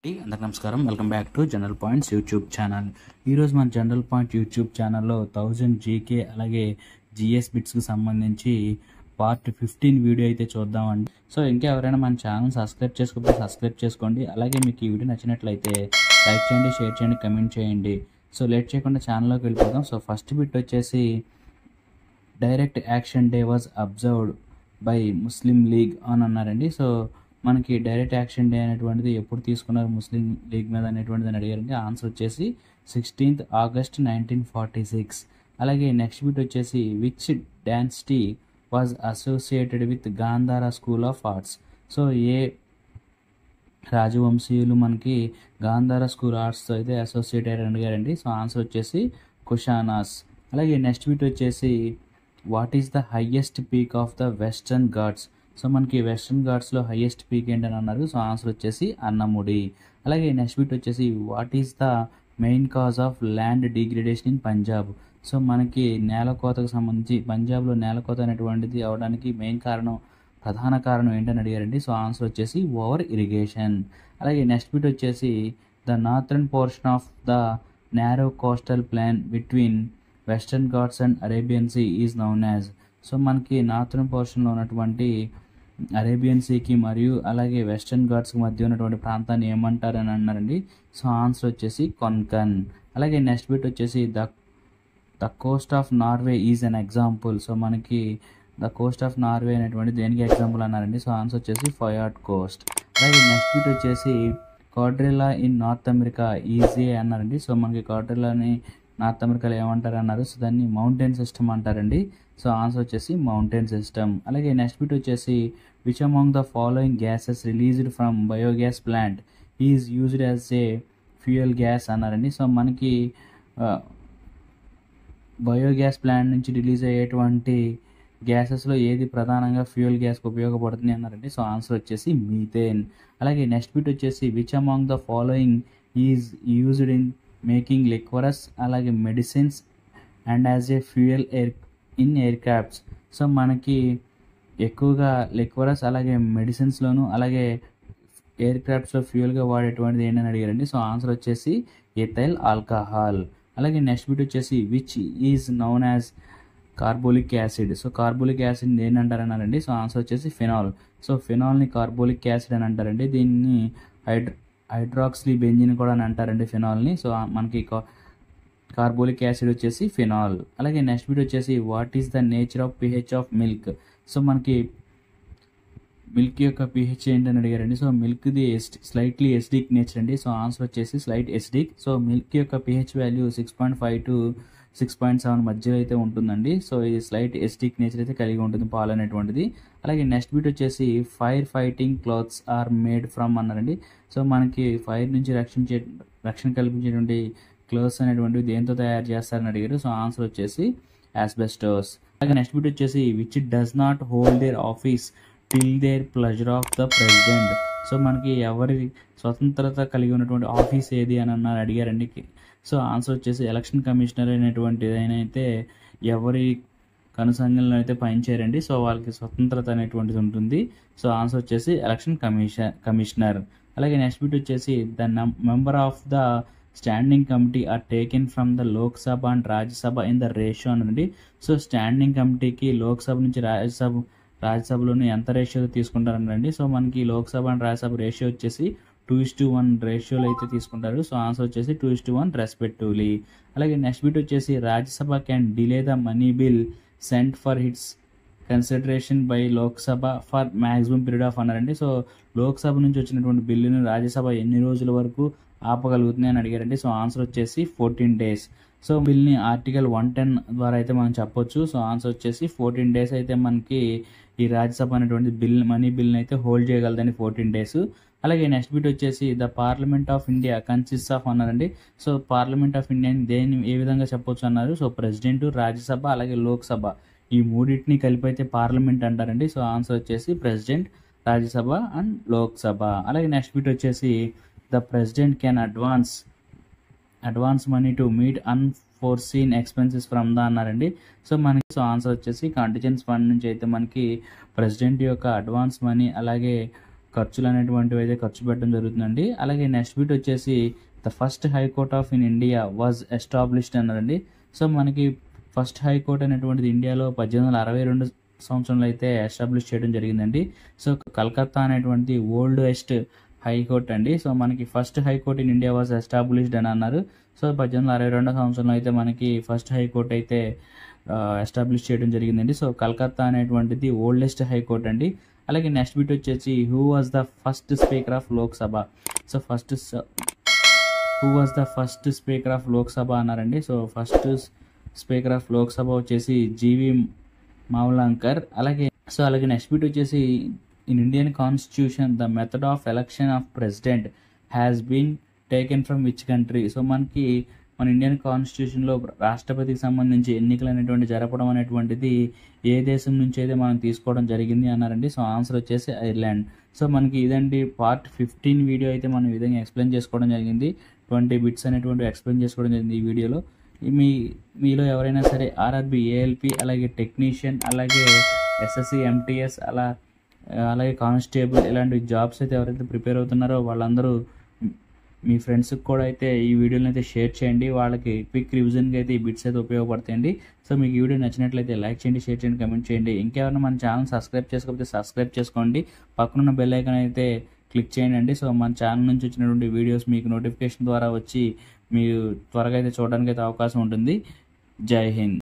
అందరికీ నమస్కారం. Welcome back to general points YouTube channel. ఈరోజు మన జనరల్ పాయింట్ యూట్యూబ్ ఛానల్లో 1000 జీకే అలాగే జిఎస్ బిట్స్కి సంబంధించి పార్ట్ 15 వీడియో అయితే చూద్దామండి. సో ఇంకా ఎవరైనా మన ఛానల్ సబ్స్క్రైబ్ చేసుకోకపోతే సబ్స్క్రైబ్ చేసుకోండి. అలాగే మీకు ఈ వీడియో నచ్చినట్లయితే లైక్ చేయండి, షేర్ చేయండి, కమెంట్ చేయండి. సో లేట్ చేయకుండా ఛానల్లోకి వెళ్ళిపోదాం. సో ఫస్ట్ బిట్ వచ్చేసి direct action day was observed by Muslim league అని అన్నారండి. సో మనకి డైరెక్ట్ యాక్షన్ డే అనేటువంటిది ఎప్పుడు తీసుకున్నారు ముస్లిం లీగ్ మీద అనేటువంటిది అని అడిగారండి. ఆన్సర్ వచ్చేసి 16th August 1946. అలాగే నెక్స్ట్ బిట్ వచ్చేసి which dynasty was associated with Gandhara school of arts. So ఏ రాజవంశీయులు మనకి గాంధారా స్కూల్ ఆర్ట్స్తో అయితే అసోసియేట్ అయ్యారు అడిగారండి. సో ఆన్సర్ వచ్చేసి కుషానాస్. అలాగే నెక్స్ట్ బిట్ వచ్చేసి what is the highest peak of the western Ghats. So మనకి వెస్టర్న్ ఘాట్స్లో హయ్యెస్ట్ పీక్ ఏంటని అన్నారు. సో ఆన్సర్ వచ్చేసి అన్నముడి. అలాగే నెక్స్ట్ బిట్ వచ్చేసి what is the main cause of land degradation in Punjab. So మనకి నేలకోతకు సంబంధించి పంజాబ్లో నేలకోత అనేటువంటిది అవడానికి ప్రధాన కారణం ఏంటని అడిగారండి. సో ఆన్సర్ వచ్చేసి ఓవర్ ఇరిగేషన్. అలాగే నెక్స్ట్ బిట్ వచ్చేసి the northern portion of the narrow coastal plain between Western Ghats and Arabian Sea is known as. So మనకి నార్థర్న్ పోర్షన్లో ఉన్నటువంటి అరేబియన్ సీకి మరియు అలాగే వెస్టర్న్ ఘాట్స్కి మధ్య ఉన్నటువంటి ప్రాంతాన్ని ఏమంటారు అని అన్నారండి. సో ఆన్సర్ వచ్చేసి కొన్కన్. అలాగే నెక్స్ట్ బిట్ వచ్చేసి the Coast of Norway is an example. So మనకి ద కోస్ట్ ఆఫ్ నార్వే అనేటువంటి దేనికి ఎగ్జాంపుల్ అన్నారండి. సో ఆన్సర్ వచ్చేసి ఫయాట్ కోస్ట్. అలాగే నెక్స్ట్ బిట్ వచ్చేసి కార్డ్రిల్లా ఇన్ నార్త్ అమెరికా ఈజీ అన్నారండి. సో మనకి కార్డ్రిల్లాని నార్త్ అమెరికాలో ఏమంటారు అన్నారు. సో దాన్ని మౌంటైన్ సిస్టమ్ అంటారండి. సో ఆన్సర్ వచ్చేసి మౌంటైన్ సిస్టమ్. అలాగే నెక్స్ట్ బిట్ వచ్చేసి which among the following gases released from biogas plant is used as a fuel gas అన్నారండి. సో మనకి బయోగ్యాస్ ప్లాంట్ నుంచి రిలీజ్ అయ్యేటువంటి గ్యాసెస్లో ఏది ప్రధానంగా ఫ్యూయల్ గ్యాస్కి ఉపయోగపడుతుంది అన్నారండి. సో ఆన్సర్ వచ్చేసి మీథేన్. అలాగే నెక్స్ట్ బిట్ వచ్చేసి which among the following is used in making liquors అలాగే medicines and as a fuel in aircrafts. So మనకి ఎక్కువగా లిక్వరస్ అలాగే మెడిసిన్స్లోను అలాగే ఎయిర్ క్రాఫ్ట్స్లో ఫ్యూయల్గా వాడేటువంటిది ఏంటని అడిగారండి. సో ఆన్సర్ వచ్చేసి ఎథైల్ ఆల్కహాల్. అలాగే నెక్స్ట్ బిట్ వచ్చేసి which is known as carbolic acid. So carbolic acid ఏంటంటారన్నారండి. సో ఆన్సర్ వచ్చేసి ఫినాల్. సో ఫినాల్ని కార్బోలిక్ యాసిడ్ అని అంటారండి. దీన్ని హైడ్రాక్సీ బెంజిన్ కూడా అని అంటారండి ఫినాల్ని. సో మనకి కార్బోలిక్ యాసిడ్ వచ్చేసి ఫినాల్. అలాగే నెక్స్ట్ బిట్ వచ్చేసి what is the nature of pH of milk. So మనకి మిల్క్ యొక్క pH ఏంటని అడిగారండి. సో మిల్క్ది స్లైట్లీ ఎసిడిక్ నేచర్ అండి. సో ఆన్సర్ వచ్చేసి స్లైట్ ఎసిడిక్. సో మిల్క్ యొక్క pH వాల్యూ 6.5 to 6.7 మధ్యలో అయితే ఉంటుందండి. సో ఇది స్లైట్ ఎసిడిక్ నేచర్ అయితే కలిగి ఉంటుంది పాలు అనేటువంటిది. అలాగే నెక్స్ట్ బిట్ వచ్చేసి fire fighting clothes are made from అన్నారండి. సో మనకి ఫైర్ నుంచి రక్షణ కల్పించేటువంటి క్లోత్స్ అనేటువంటివి దేంతో తయారు చేస్తారని అడిగారు. సో ఆన్సర్ వచ్చేసి యాస్బెస్టోస్. అలాగే నెక్స్ట్ బిట్ వచ్చేసి which does not hold their office till their pleasure of the president. So మనకి ఎవరి స్వతంత్రత కలిగి ఉన్నటువంటి ఆఫీస్ ఏది అని అడిగారండి. సో ఆన్సర్ వచ్చేసి ఎలక్షన్ కమిషనర్ అనేటువంటిది అయితే ఎవరి కనుసంఘంలో అయితే పనిచేయరండి. సో వాళ్ళకి స్వతంత్రత అనేటువంటిది ఉంటుంది. సో ఆన్సర్ వచ్చేసి ఎలక్షన్ కమిషనర్. అలాగే నెక్స్ట్ బిట్ వచ్చేసి the member of the standing committee are taken from the Lok Sabha and Rajya Sabha in the ratio అనండి. సో స్టాండింగ్ కమిటీకి లోక్సభ నుంచి రాజ్యసభలోని ఎంత రేషియో తీసుకుంటారనండి. సో మనకి లోక్సభ అండ్ రాజ్యసభ రేషియో వచ్చేసి 2:1 రేషియోలో అయితే తీసుకుంటారు. సో ఆన్సర్ వచ్చేసి 2:1 రెస్పెక్టివ్లీ. అలాగే నెక్స్ట్ బిట్ వచ్చేసి Rajya Sabha can delay the money bill sent for its consideration by Lok Sabha for maximum period of అన్నారండి. సో లోక్సభ నుంచి వచ్చినటువంటి బిల్లును రాజ్యసభ ఎన్ని రోజుల వరకు ఆపగలుగుతుంది అని అడిగారండి. సో ఆన్సర్ వచ్చేసి 14 days. సో బిల్ని ఆర్టికల్ 110 ద్వారా అయితే మనం చెప్పొచ్చు. సో ఆన్సర్ వచ్చేసి 14 days అయితే మనకి ఈ రాజ్యసభ అనేటువంటి మనీ బిల్ని అయితే హోల్డ్ చేయగలదని 14 days. అలాగే నెక్స్ట్ బిట్ వచ్చేసి the parliament of India consist of అన్నారండి. సో పార్లమెంట్ ఆఫ్ ఇండియా ఏ విధంగా చెప్పొచ్చు అన్నారు. సో ప్రెసిడెంట్, రాజ్యసభ అలాగే లోక్సభ ఈ మూడింటిని కలిపి అయితే పార్లమెంట్ అంటారండి. సో ఆన్సర్ వచ్చేసి ప్రెసిడెంట్, రాజ్యసభ అండ్ లోక్సభ. అలాగే నెక్స్ట్ బిట్ వచ్చేసి the president can advance money to meet unforeseen expenses from the అన్నారండి. సో మనకి ఆన్సర్ వచ్చేసి కాంటిజెన్స్ ఫండ్ నుంచి అయితే మనకి ప్రెసిడెంట్ యొక్క అడ్వాన్స్ మనీ అలాగే ఖర్చులు అనేటువంటివి అయితే ఖర్చు పెట్టడం జరుగుతుందండి. అలాగే నెక్స్ట్ బిట్ వచ్చేసి the first high court of in India was established అన్నారండి. సో మనకి ఫస్ట్ హైకోర్ట్ అనేటువంటిది ఇండియాలో 1862 సంవత్సరంలో అయితే ఎస్టాబ్లిష్ చేయడం జరిగిందండి. సో కలకత్తా అనేటువంటి ఓల్డెస్ట్ హైకోర్ట్ అండి. సో మనకి first high court in India was established అని అన్నారు. సో 1862 సంవత్సరంలో అయితే మనకి ఫస్ట్ హైకోర్ట్ అయితే ఎస్టాబ్లిష్ చేయడం జరిగిందండి. సో కలకత్తా అనేటువంటిది ఓల్డెస్ట్ హైకోర్ట్ అండి. అలాగే నెక్స్ట్ బిట్ వచ్చేసి who was the first speaker of Lok Sabha. So who was the first speaker of Lok Sabha అన్నారండి. So first speaker of Lok Sabha వచ్చేసి జీవి మావ్లాంకర్. అలాగే నెక్స్ట్ బిట్ వచ్చేసి in Indian constitution the method of election of president has been taken from which country. So మనకి మన Indian కాన్స్టిట్యూషన్లో రాష్ట్రపతికి సంబంధించి ఎన్నికలు అనేటువంటి జరపడం అనేటువంటిది ఏ దేశం నుంచి అయితే మనం తీసుకోవడం జరిగింది అన్నారండి. సో ఆన్సర్ వచ్చేసి ఐర్లాండ్. సో మనకి ఇదండి పార్ట్ 15 వీడియో అయితే మనం ఈ విధంగా ఎక్స్ప్లెయిన్ చేసుకోవడం జరిగింది. 20 బిట్స్ అనేటువంటివి ఎక్స్ప్లెయిన్ చేసుకోవడం జరిగింది ఈ వీడియోలో. మీలో ఎవరైనా సరే ఆర్ఆర్బి, ఏఎల్పి, అలాగే టెక్నీషియన్, అలాగే ఎస్ఎస్సి, ఎంటీఎస్, అలాగే కానిస్టేబుల్ ఇలాంటి జాబ్స్ అయితే ఎవరైతే ప్రిపేర్ అవుతున్నారో వాళ్ళందరూ మీ ఫ్రెండ్స్కి కూడా అయితే ఈ వీడియోని అయితే షేర్ చేయండి. వాళ్ళకి క్విక్ రివిజన్కి అయితే ఈ బిట్స్ అయితే ఉపయోగపడతాయండి. సో మీకు ఈ వీడియో నచ్చినట్లయితే లైక్ చేయండి, షేర్ చేయండి, కమెంట్ చేయండి. ఇంకెవరైనా మన ఛానల్ సబ్స్క్రైబ్ చేసుకోకపోతే సబ్స్క్రైబ్ చేసుకోండి. పక్కనున్న బెల్ ఐకాన్ అయితే క్లిక్ చేయండి. సో మన ఛానల్ నుంచి వచ్చినటువంటి వీడియోస్ మీకు నోటిఫికేషన్ ద్వారా వచ్చి మీరు త్వరగా అయితే చూడడానికి అయితే అవకాశం ఉంటుంది. జై హింద్.